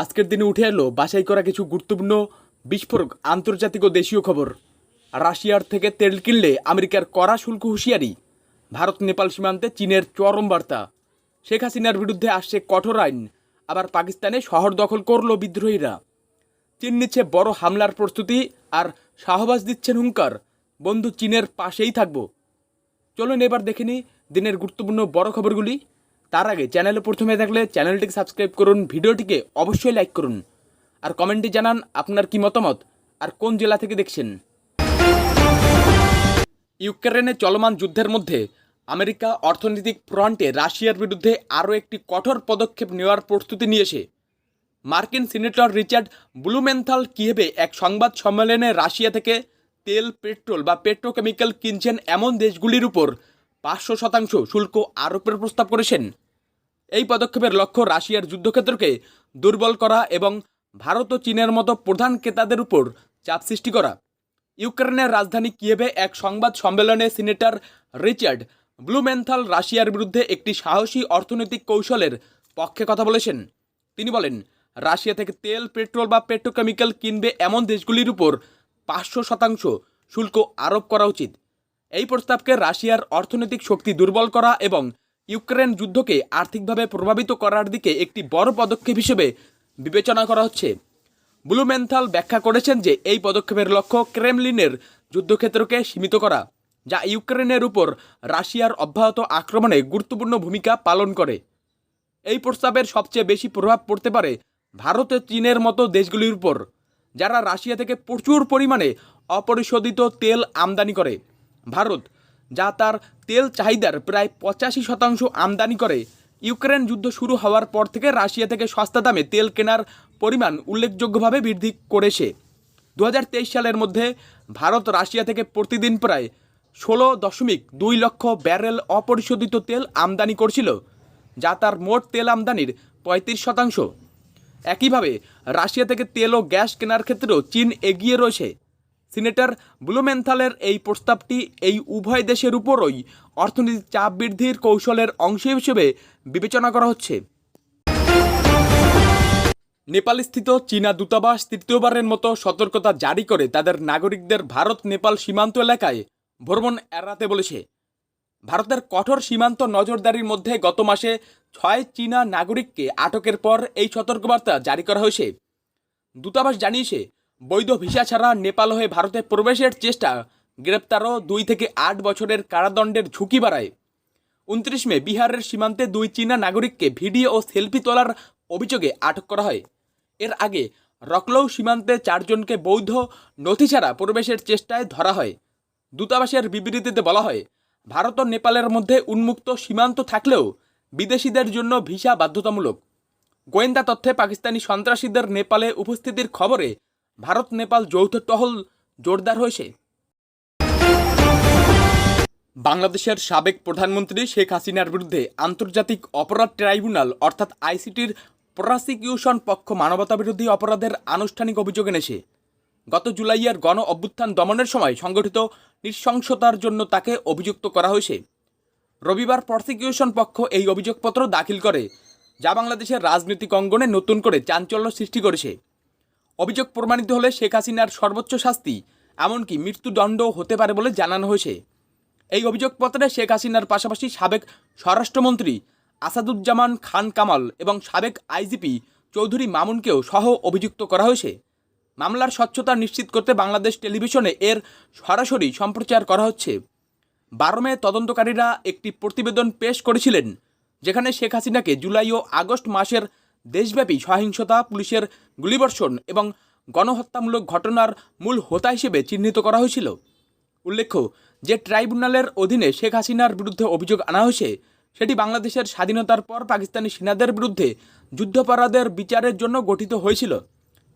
আজকের দিনে উঠে এলো বাছাই করা কিছু গুরুত্বপূর্ণ বিস্ফোরক আন্তর্জাতিক ও দেশীয় খবর। রাশিয়ার থেকে তেল কিনলে আমেরিকার কড়া শুল্ক হুঁশিয়ারি, ভারত নেপাল সীমান্তে চীনের চরম বার্তা, শেখ হাসিনার বিরুদ্ধে আসছে কঠোর আইন, আবার পাকিস্তানে শহর দখল করল বিদ্রোহীরা, চীন নিচ্ছে বড় হামলার প্রস্তুতি, আর শাহবাজ দিচ্ছেন হুঙ্কার, বন্ধু চীনের পাশেই থাকবো। চলুন এবার দেখে নিই দিনের গুরুত্বপূর্ণ বড় খবরগুলি। তার আগে চ্যানেলে প্রথমে থাকলে চ্যানেলটিকে সাবস্ক্রাইব করুন, ভিডিওটিকে অবশ্যই লাইক করুন, আর কমেন্টে জানান আপনার কি মতামত আর কোন জেলা থেকে দেখছেন। ইউক্রেনে চলমান যুদ্ধের মধ্যে আমেরিকা অর্থনৈতিক ফ্রন্টে রাশিয়ার বিরুদ্ধে আরও একটি কঠোর পদক্ষেপ নেওয়ার প্রস্তুতি নিয়েছে। মার্কিন সিনেটর রিচার্ড ব্লুমেন্থাল কিয়েভে এক সংবাদ সম্মেলনে রাশিয়া থেকে তেল, পেট্রোল বা পেট্রোকেমিক্যাল কিনছেন এমন দেশগুলির উপর 500% শুল্ক আরোপের প্রস্তাব করেছেন। এই পদক্ষেপের লক্ষ্য রাশিয়ার যুদ্ধক্ষেত্রকে দুর্বল করা এবং ভারত ও চীনের মতো প্রধান ক্রেতাদের উপর চাপ সৃষ্টি করা। ইউক্রেনের রাজধানী কিয়েভে এক সংবাদ সম্মেলনে সিনেটর রিচার্ড ব্লুমেন্থাল রাশিয়ার বিরুদ্ধে একটি সাহসী অর্থনৈতিক কৌশলের পক্ষে কথা বলেছেন। তিনি বলেন, রাশিয়া থেকে তেল, পেট্রোল বা পেট্রোকেমিক্যাল কিনবে এমন দেশগুলির উপর 500% শুল্ক আরোপ করা উচিত। এই প্রস্তাবকে রাশিয়ার অর্থনৈতিক শক্তি দুর্বল করা এবং ইউক্রেন যুদ্ধকে আর্থিকভাবে প্রভাবিত করার দিকে একটি বড় পদক্ষেপ হিসেবে বিবেচনা করা হচ্ছে। ব্লুমেন্থাল ব্যাখ্যা করেছেন যে এই পদক্ষেপের লক্ষ্য ক্রেমলিনের যুদ্ধক্ষেত্রকে সীমিত করা, যা ইউক্রেনের উপর রাশিয়ার অব্যাহত আক্রমণে গুরুত্বপূর্ণ ভূমিকা পালন করে। এই প্রস্তাবের সবচেয়ে বেশি প্রভাব পড়তে পারে ভারত ও চীনের মতো দেশগুলির উপর, যারা রাশিয়া থেকে প্রচুর পরিমাণে অপরিশোধিত তেল আমদানি করে। ভারত, যা তার তেল চাহিদার প্রায় 85% আমদানি করে, ইউক্রেন যুদ্ধ শুরু হওয়ার পর থেকে রাশিয়া থেকে সস্তা দামে তেল কেনার পরিমাণ উল্লেখযোগ্যভাবে বৃদ্ধি করেছে। 2023 সালের মধ্যে ভারত রাশিয়া থেকে প্রতিদিন প্রায় 16.2 লক্ষ ব্যারেল অপরিশোধিত তেল আমদানি করছিল, যা তার মোট তেল আমদানির 35%। একইভাবে রাশিয়া থেকে তেল ও গ্যাস কেনার ক্ষেত্রেও চীন এগিয়ে রয়েছে। সিনেটর ব্লুমেন্থালের এই প্রস্তাবটি এই উভয় দেশের উপরই অর্থনৈতিক চাপ বৃদ্ধির কৌশলের অংশ হিসেবে বিবেচনা করা হচ্ছে। নেপালস্থিত চীনা দূতাবাস তৃতীয়বারের মতো সতর্কতা জারি করে তাদের নাগরিকদের ভারত নেপাল সীমান্ত এলাকায় ভ্রমণ এড়াতে বলেছে। ভারতের কঠোর সীমান্ত নজরদারির মধ্যে গত মাসে 6 চীনা নাগরিককে আটকের পর এই সতর্কবার্তা জারি করা হয়েছে। দূতাবাস জানিয়েছে, বৈধ ভিসা ছাড়া নেপাল হয়ে ভারতে প্রবেশের চেষ্টা গ্রেপ্তারও 2 থেকে 8 বছরের কারাদণ্ডের ঝুঁকি বাড়ায়। 29 মে বিহারের সীমান্তে 2 চীনা নাগরিককে ভিডিও ও সেলফি তোলার অভিযোগে আটক করা হয়। এর আগে রকলৌ সীমান্তে 4 জনকে বৈধ নথি ছাড়া প্রবেশের চেষ্টায় ধরা হয়। দূতাবাসের বিবৃতিতে বলা হয়, ভারত ও নেপালের মধ্যে উন্মুক্ত সীমান্ত থাকলেও বিদেশিদের জন্য ভিসা বাধ্যতামূলক। গোয়েন্দা তথ্যে পাকিস্তানি সন্ত্রাসীদের নেপালে উপস্থিতির খবরে ভারত নেপাল যৌথ টহল জোরদার হয়েছে। বাংলাদেশের সাবেক প্রধানমন্ত্রী শেখ হাসিনার বিরুদ্ধে আন্তর্জাতিক অপরাধ ট্রাইব্যুনাল অর্থাৎ আইসিটির প্রসিকিউশন পক্ষ মানবতাবিরোধী অপরাধের আনুষ্ঠানিক অভিযোগ এনেছে। গত জুলাইয়ের গণ অভ্যুত্থান দমনের সময় সংগঠিত নৃশংসতার জন্য তাকে অভিযুক্ত করা হয়েছে। রবিবার প্রসিকিউশন পক্ষ এই অভিযোগপত্র দাখিল করে, যা বাংলাদেশের রাজনৈতিক অঙ্গনে নতুন করে চাঞ্চল্য সৃষ্টি করেছে। অভিযোগ প্রমাণিত হলে শেখ হাসিনার সর্বোচ্চ শাস্তি এমনকি মৃত্যুদণ্ড হতে পারে বলে জানানো হয়েছে। এই অভিযোগপত্রে শেখ হাসিনার পাশাপাশি সাবেক স্বরাষ্ট্রমন্ত্রী আসাদুজ্জামান খান কামাল এবং সাবেক আইজিপি চৌধুরী মামুনকেও সহ অভিযুক্ত করা হয়েছে। মামলার স্বচ্ছতা নিশ্চিত করতে বাংলাদেশ টেলিভিশনে এর সরাসরি সম্প্রচার করা হচ্ছে। 12 মে তদন্তকারীরা একটি প্রতিবেদন পেশ করেছিলেন, যেখানে শেখ হাসিনাকে জুলাই ও আগস্ট মাসের দেশব্যাপী সহিংসতা, পুলিশের গুলিবর্ষণ এবং গণহত্যামূলক ঘটনার মূল হোতা হিসেবে চিহ্নিত করা হয়েছিল। উল্লেখ্য যে ট্রাইব্যুনালের অধীনে শেখ হাসিনার বিরুদ্ধে অভিযোগ আনা হয়েছে, সেটি বাংলাদেশের স্বাধীনতার পর পাকিস্তানি সেনাদের বিরুদ্ধে যুদ্ধাপরাধের বিচারের জন্য গঠিত হয়েছিল।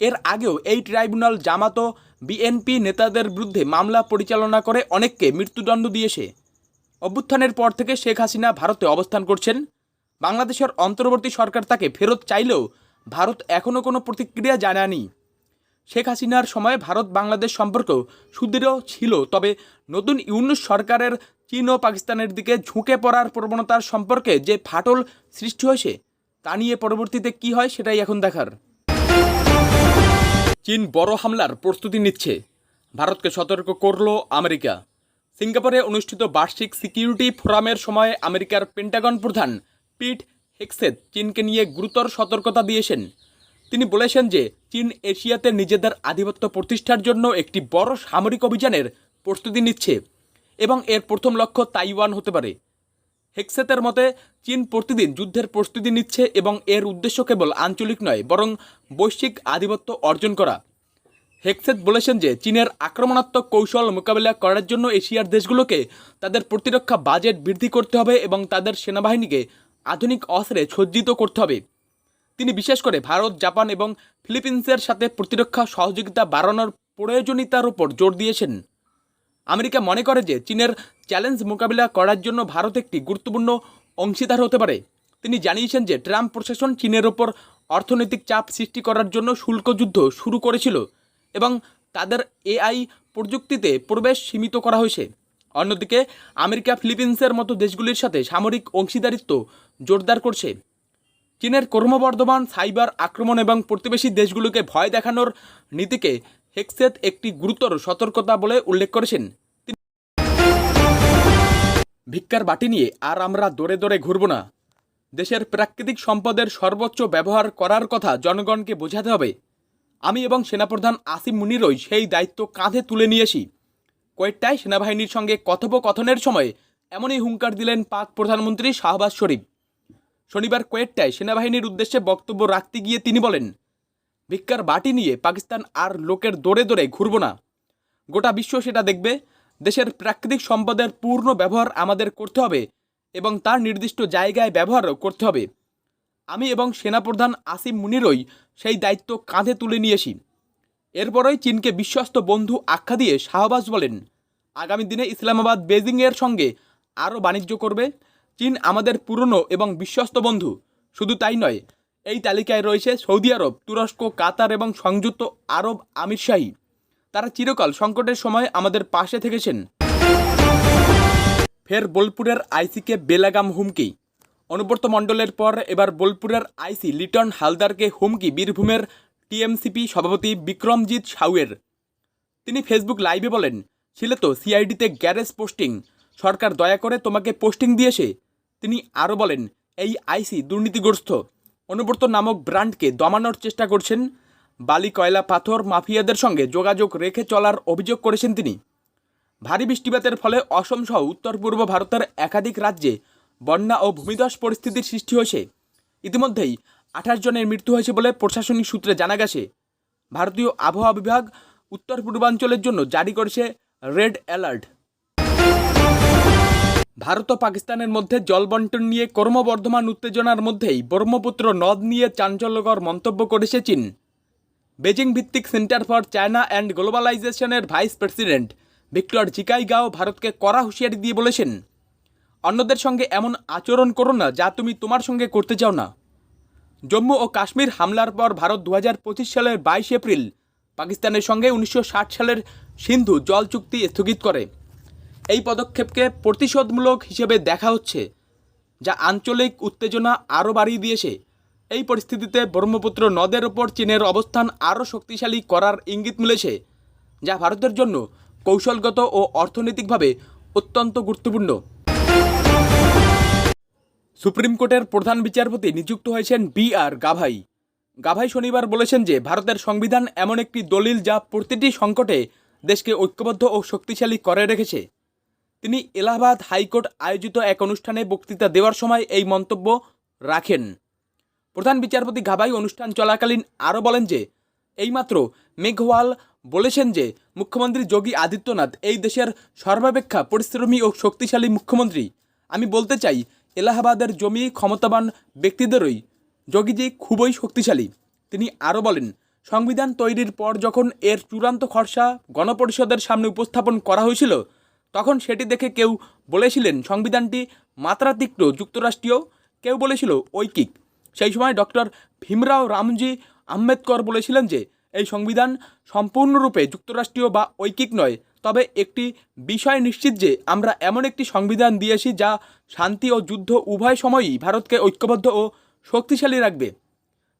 এর আগেও এই ট্রাইব্যুনাল জামাত ও বিএনপি নেতাদের বিরুদ্ধে মামলা পরিচালনা করে অনেককে মৃত্যুদণ্ড দিয়েছে। অভ্যুত্থানের পর থেকে শেখ হাসিনা ভারতে অবস্থান করছেন। বাংলাদেশের অন্তর্বর্তী সরকার তাকে ফেরত চাইলেও ভারত এখনও কোনো প্রতিক্রিয়া জানায়নি। শেখ হাসিনার সময়ে ভারত বাংলাদেশ সম্পর্ক সুদৃঢ় ছিল, তবে নতুন ইউনূস সরকারের চীন ও পাকিস্তানের দিকে ঝুঁকে পড়ার প্রবণতার সম্পর্কে যে ফাটল সৃষ্টি হয়েছে, তা নিয়ে পরবর্তীতে কী হয় সেটাই এখন দেখার। চীন বড় হামলার প্রস্তুতি নিচ্ছে, ভারতকে সতর্ক করল আমেরিকা। সিঙ্গাপুরে অনুষ্ঠিত বার্ষিক সিকিউরিটি ফোরামের সময় আমেরিকার পেন্টাগন প্রধান পিট হেগসেথ চীনকে নিয়ে গুরুতর সতর্কতা দিয়েছেন। তিনি বলেছেন যে চীন এশিয়াতে নিজেদের আধিপত্য প্রতিষ্ঠার জন্য একটি বড় সামরিক অভিযানের প্রস্তুতি নিচ্ছে এবং এর প্রথম লক্ষ্য তাইওয়ান হতে পারে। হেগসেথের মতে চীন প্রতিদিন যুদ্ধের প্রস্তুতি নিচ্ছে এবং এর উদ্দেশ্য কেবল আঞ্চলিক নয় বরং বৈশ্বিক আধিপত্য অর্জন করা। হেগসেথ বলেছেন যে চীনের আক্রমণাত্মক কৌশল মোকাবিলা করার জন্য এশিয়ার দেশগুলোকে তাদের প্রতিরক্ষা বাজেট বৃদ্ধি করতে হবে এবং তাদের সেনাবাহিনীকে আধুনিক অস্ত্রে সজ্জিত করতে হবে। তিনি বিশেষ করে ভারত, জাপান এবং ফিলিপিন্সের সাথে প্রতিরক্ষা সহযোগিতা বাড়ানোর প্রয়োজনীয়তার উপর জোর দিয়েছেন। আমেরিকা মনে করে যে চীনের চ্যালেঞ্জ মোকাবিলা করার জন্য ভারত একটি গুরুত্বপূর্ণ অংশীদার হতে পারে। তিনি জানিয়েছেন যে ট্রাম্প প্রশাসন চীনের ওপর অর্থনৈতিক চাপ সৃষ্টি করার জন্য শুল্ক যুদ্ধ শুরু করেছিল এবং তাদের এআই প্রযুক্তিতে প্রবেশ সীমিত করা হয়েছে। অন্যদিকে আমেরিকা ফিলিপিন্সের মতো দেশগুলির সাথে সামরিক অংশীদারিত্ব জোরদার করছে। চীনের ক্রমবর্ধমান সাইবার আক্রমণ এবং প্রতিবেশী দেশগুলোকে ভয় দেখানোর নীতিকে হেগসেথ একটি গুরুতর সতর্কতা বলে উল্লেখ করেছেন। ভিক্ষার বাটি নিয়ে আর আমরা দৌড়ে দৌড়ে ঘুরব না। দেশের প্রাকৃতিক সম্পদের সর্বোচ্চ ব্যবহার করার কথা জনগণকে বোঝাতে হবে। আমি এবং সেনাপ্রধান আসিম মুনিরই সেই দায়িত্ব কাঁধে তুলে নিয়েছি। কোয়েটায় সেনাবাহিনীর সঙ্গে কথোপকথনের সময় এমনই হুঙ্কার দিলেন পাক প্রধানমন্ত্রী শাহবাজ শরীফ। শনিবার কোয়েটায় সেনাবাহিনীর উদ্দেশ্যে বক্তব্য রাখতে গিয়ে তিনি বলেন, ভিক্ষার বাটি নিয়ে পাকিস্তান আর লোকের দৌড়ে দৌড়ে ঘুরব না। গোটা বিশ্ব সেটা দেখবে। দেশের প্রাকৃতিক সম্পদের পূর্ণ ব্যবহার আমাদের করতে হবে এবং তার নির্দিষ্ট জায়গায় ব্যবহারও করতে হবে। আমি এবং সেনাপ্রধান আসিম মুনিরই সেই দায়িত্ব কাঁধে তুলে নিয়েছি। এরপরই চীনকে বিশ্বস্ত বন্ধু আখ্যা দিয়ে শাহবাজ বলেন, আগামী দিনে ইসলামাবাদ বেজিংয়ের সঙ্গে আরও বাণিজ্য করবে। চীন আমাদের পুরনো এবং বিশ্বস্ত বন্ধু। শুধু তাই নয়, এই তালিকায় রয়েছে সৌদি আরব, তুরস্ক, কাতার এবং সংযুক্ত আরব আমিরশাহী। তারা চিরকাল সংকটের সময় আমাদের পাশে থেকেছেন। ফের বোলপুরের আইসিকে বেলাগাম হুমকি। অনুব্রত মণ্ডলের পর এবার বোলপুরের আইসি লিটন হালদারকে হুমকি বীরভূমের টিএমসিপি সভাপতি বিক্রমজিৎ সাউয়ের। তিনি ফেসবুক লাইভে বলেন, ছিলে তো সিআইডিতে গ্যারেজ পোস্টিং, সরকার দয়া করে তোমাকে পোস্টিং দিয়েছে। তিনি আরও বলেন, এই আইসি দুর্নীতিগ্রস্ত। অনুব্রত নামক ব্র্যান্ডকে দমানোর চেষ্টা করছেন। বালি, কয়লা, পাথর মাফিয়াদের সঙ্গে যোগাযোগ রেখে চলার অভিযোগ করেছেন তিনি। ভারী বৃষ্টিপাতের ফলে অসম সহ উত্তর পূর্ব ভারতের একাধিক রাজ্যে বন্যা ও ভূমিধস পরিস্থিতির সৃষ্টি হয়েছে। ইতিমধ্যেই 28 জনের মৃত্যু হয়েছে বলে প্রশাসনিক সূত্রে জানা গেছে। ভারতীয় আবহাওয়া বিভাগ উত্তর পূর্বাঞ্চলের জন্য জারি করেছে রেড অ্যালার্ট। ভারত ও পাকিস্তানের মধ্যে জলবন্টন নিয়ে ক্রমবর্ধমান উত্তেজনার মধ্যেই ব্রহ্মপুত্র নদ নিয়ে চাঞ্চল্যকর মন্তব্য করেছে চীন। বেজিং ভিত্তিক সেন্টার ফর চায়না অ্যান্ড গ্লোবালাইজেশনের ভাইস প্রেসিডেন্ট ভিক্টর জিকাইগাও ভারতকে কড়া হুঁশিয়ারি দিয়ে বলেছেন, অন্যদের সঙ্গে এমন আচরণ করো না যা তুমি তোমার সঙ্গে করতে চাও না। জম্মু ও কাশ্মীর হামলার পর ভারত 2025 সালের 22 এপ্রিল পাকিস্তানের সঙ্গে 1960 সালের সিন্ধু জল চুক্তি স্থগিত করে। এই পদক্ষেপকে প্রতিশোধমূলক হিসেবে দেখা হচ্ছে, যা আঞ্চলিক উত্তেজনা আরও বাড়িয়ে দিয়েছে। এই পরিস্থিতিতে ব্রহ্মপুত্র নদের ওপর চীনের অবস্থান আরও শক্তিশালী করার ইঙ্গিত মিলেছে, যা ভারতের জন্য কৌশলগত ও অর্থনৈতিকভাবে অত্যন্ত গুরুত্বপূর্ণ। সুপ্রিম কোর্টের প্রধান বিচারপতি নিযুক্ত হয়েছেন বি.আর. গাভাই। গাভাই শনিবার বলেছেন যে ভারতের সংবিধান এমন একটি দলিল যা প্রতিটি সংকটে দেশকে ঐক্যবদ্ধ ও শক্তিশালী করে রেখেছে। তিনি এলাহাবাদ হাইকোর্ট আয়োজিত এক অনুষ্ঠানে বক্তৃতা দেওয়ার সময় এই মন্তব্য রাখেন। প্রধান বিচারপতি গাভাই অনুষ্ঠান চলাকালীন আরও বলেন যে এইমাত্র মেঘওয়াল বলেছেন যে মুখ্যমন্ত্রী যোগী আদিত্যনাথ এই দেশের সর্বাপেক্ষা পরিশ্রমী ও শক্তিশালী মুখ্যমন্ত্রী। আমি বলতে চাই, এলাহাবাদের জমি ক্ষমতাবান ব্যক্তিদেরই যোগীজি খুবই শক্তিশালী। তিনি আরও বলেন, সংবিধান তৈরির পর যখন এর চূড়ান্ত খসড়া গণপরিষদের সামনে উপস্থাপন করা হয়েছিল, তখন সেটি দেখে কেউ বলেছিলেন সংবিধানটি মাত্রাতিরিক্ত যুক্তরাষ্ট্রীয়, কেউ বলেছিল ঐকিক। সেই সময় ডক্টর ভীমরাও রামজি আম্বেদকর বলেছিলেন যে এই সংবিধান সম্পূর্ণরূপে যুক্তরাষ্ট্রীয় বা ঐকিক নয়, তবে একটি বিষয় নিশ্চিত যে আমরা এমন একটি সংবিধান দিয়েছি যা শান্তি ও যুদ্ধ উভয় সময়ই ভারতকে ঐক্যবদ্ধ ও শক্তিশালী রাখবে।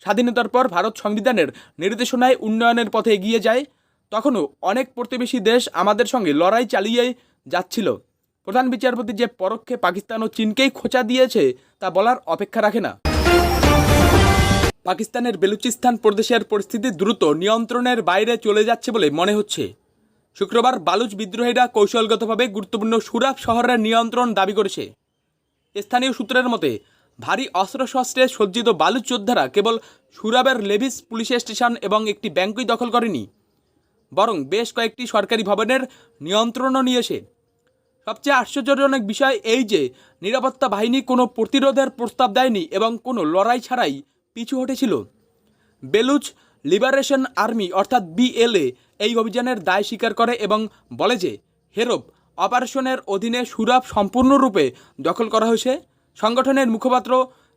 স্বাধীনতার পর ভারত সংবিধানের নির্দেশনায় উন্নয়নের পথে এগিয়ে যায়, তখনও অনেক প্রতিবেশী দেশ আমাদের সঙ্গে লড়াই চালিয়ে যাচ্ছিল। প্রধান বিচারপতি যে পরোক্ষে পাকিস্তান ও চীনকেই খোঁচা দিয়েছে তা বলার অপেক্ষা রাখে না। পাকিস্তানের বেলুচিস্তান প্রদেশের পরিস্থিতি দ্রুত নিয়ন্ত্রণের বাইরে চলে যাচ্ছে বলে মনে হচ্ছে। শুক্রবার বালুচ বিদ্রোহীরা কৌশলগতভাবে গুরুত্বপূর্ণ সুরাব শহরের নিয়ন্ত্রণ দাবি করেছে। স্থানীয় সূত্রের মতে ভারী অস্ত্রশস্ত্রে সজ্জিত বালুচ যোদ্ধারা কেবল সুরাবের লেভিস পুলিশ স্টেশন এবং একটি ব্যাংকই দখল করেনি, বরং বেশ কয়েকটি সরকারি ভবনের নিয়ন্ত্রণও নিয়েছে। সবচেয়ে আশ্চর্যজনক বিষয় এই যে নিরাপত্তা বাহিনী কোনো প্রতিরোধের প্রস্তাব দেয়নি এবং কোনো লড়াই ছাড়াই পিছু হটেছিল। বেলুচ লিবারেশন আর্মি অর্থাৎ বিএলএ এই অভিযানের দায় স্বীকার করে এবং বলে যে হেরব অপারেশনের অধীনে সুরাব সম্পূর্ণরূপে দখল করা হয়েছে। সংগঠনের মুখপাত্র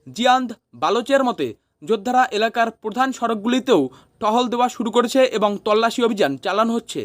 জিয়ান্দ বালোচের মতে যোদ্ধারা এলাকার প্রধান সড়কগুলিতেও টহল দেওয়া শুরু করেছে এবং তল্লাশি অভিযান চালানো হচ্ছে।